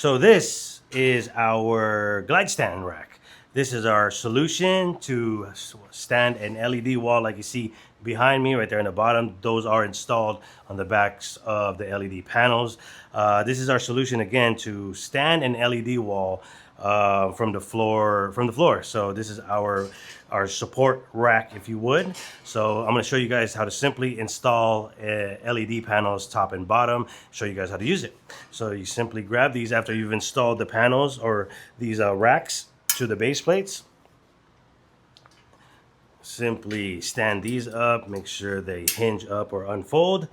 So this is our GlideStand rack. This is our solution to stand an LED wall like you see behind me right there in the bottom. Those are installed on the backs of the LED panels. This is our solution again to stand an LED wall from the floor. So this is our support rack, if you would. So I'm going to show you guys how to simply install LED panels top and bottom, show you guys how to use it. So you simply grab these after you've installed the panels or these racks to the base plates. Simply stand these up, make sure they hinge up or unfold,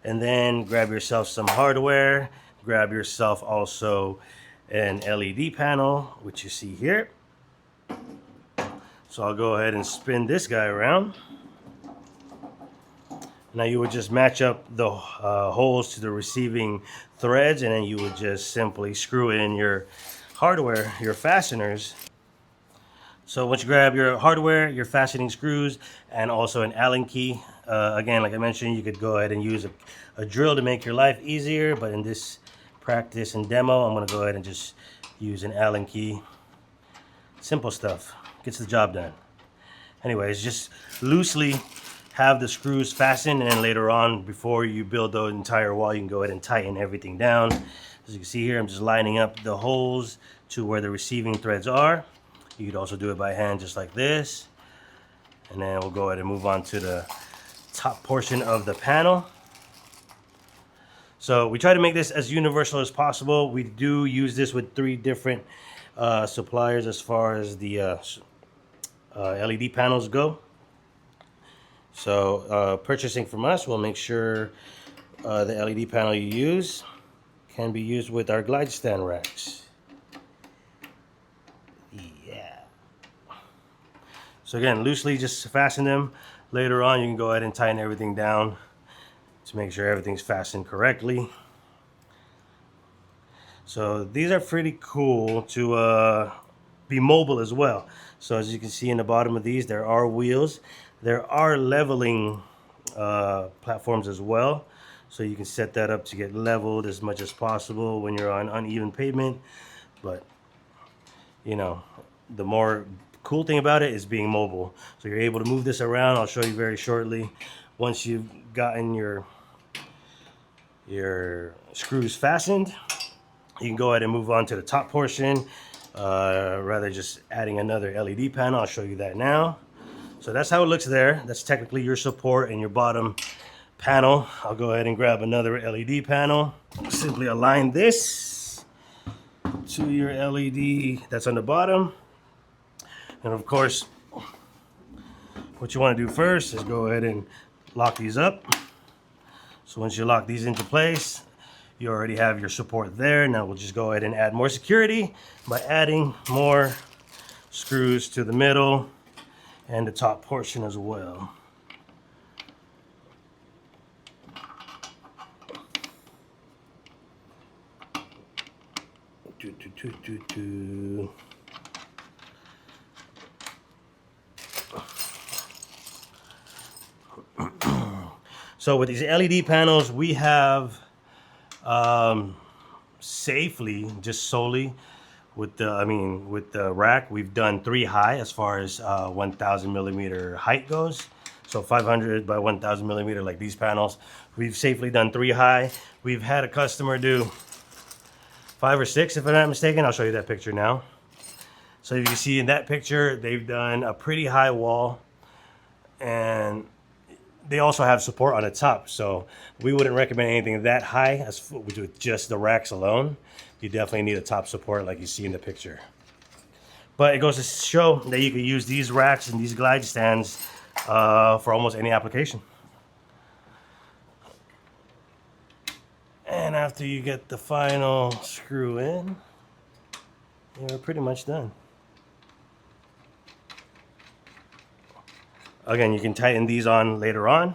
and then grab yourself some hardware. Grab yourself also an LED panel, which you see here. So I'll go ahead and spin this guy around. Now you would just match up the holes to the receiving threads, and then you would just simply screw in your hardware, your fasteners. So once you grab your hardware, your fastening screws, and also an Allen key, again, like I mentioned, you could go ahead and use a drill to make your life easier, but in this practice and demo, I'm going to go ahead and just use an Allen key. Simple stuff. Gets the job done. Anyways, just loosely have the screws fastened, and then later on, before you build the entire wall, you can go ahead and tighten everything down. As you can see here, I'm just lining up the holes to where the receiving threads are. You could also do it by hand just like this. And then we'll go ahead and move on to the top portion of the panel. So we try to make this as universal as possible. We do use this with 3 different suppliers as far as the LED panels go. So purchasing from us will make sure the LED panel you use can be used with our GlideStand racks. Yeah. So again, loosely just fasten them. Later on, you can go ahead and tighten everything down to make sure everything's fastened correctly. So these are pretty cool to be mobile as well. So as you can see in the bottom of these, there are wheels. There are leveling platforms as well. So you can set that up to get leveled as much as possible when you're on uneven pavement. But, you know, the more cool thing about it is being mobile. So you're able to move this around. I'll show you very shortly. Once you've gotten your screws fastened, you can go ahead and move on to the top portion. Rather just adding another LED panel. I'll show you that now. So that's how it looks there. That's technically your support and your bottom panel. I'll go ahead and grab another LED panel. Simply align this to your LED that's on the bottom. And of course, what you want to do first is go ahead and lock these up. So once you lock these into place, you already have your support there. Now we'll just go ahead and add more security by adding more screws to the middle and the top portion as well. So with these LED panels, we have safely, just solely with the rack, we've done 3 high as far as 1000 millimeter height goes. So 500 by 1000 millimeter like these panels. We've safely done 3 high. We've had a customer do 5 or 6 if I'm not mistaken. I'll show you that picture now. So you can see in that picture, they've done a pretty high wall, and they also have support on the top. So we wouldn't recommend anything that high as with just the racks alone. You definitely need a top support like you see in the picture. But it goes to show that you can use these racks and these glide stands for almost any application. And after you get the final screw in, you're pretty much done. Again, you can tighten these on later on.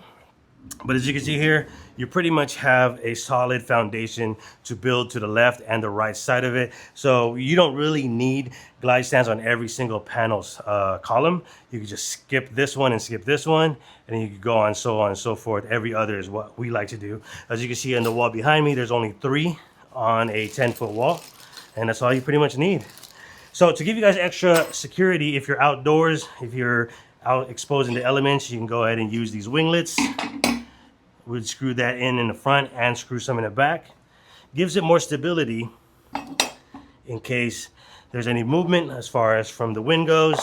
But as you can see here, you pretty much have a solid foundation to build to the left and the right side of it. So you don't really need glide stands on every single panel's column. You can just skip this one and skip this one, and then you can go on and so forth. Every other is what we like to do. As you can see on the wall behind me, there's only 3 on a 10-foot wall. And that's all you pretty much need. So to give you guys extra security, if you're outdoors, if you're out exposing the elements, you can go ahead and use these winglets. We'd screw that in the front and screw some in the back. Gives it more stability in case there's any movement as far as from the wind goes.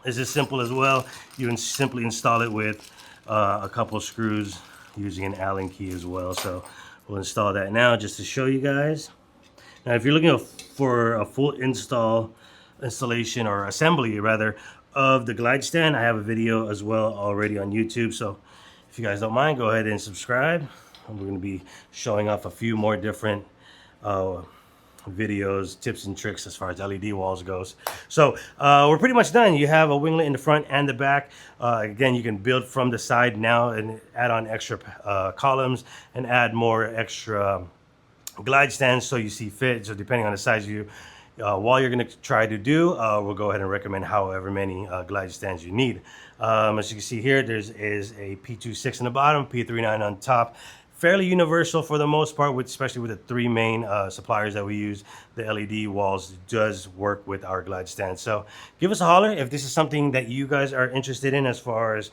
It's as simple as well. You can simply install it with a couple of screws using an Allen key as well. So we'll install that now just to show you guys. Now if you're looking for a full installation or assembly rather of the GlideStand, I have a video as well already on YouTube. So if you guys don't mind, go ahead and subscribe. We're going to be showing off a few more different videos, tips and tricks as far as LED walls goes. So we're pretty much done. You have a winglet in the front and the back. Again, you can build from the side now and add on extra columns and add more extra glide stands so you see fit. So depending on the size of you wall you're going to try to do, we'll go ahead and recommend however many glide stands you need. As you can see here, there is a P26 in the bottom, P39 on top. Fairly universal for the most part, especially with the three main suppliers that we use. The LED walls does work with our glide stand. So give us a holler if this is something that you guys are interested in as far as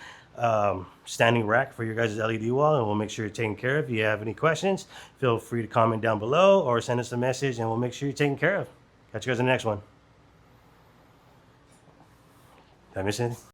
standing rack for your guys' LED wall, and we'll make sure you're taken care of. If you have any questions, feel free to comment down below or send us a message and we'll make sure you're taken care of. Catch you guys in the next one. Did I miss anything?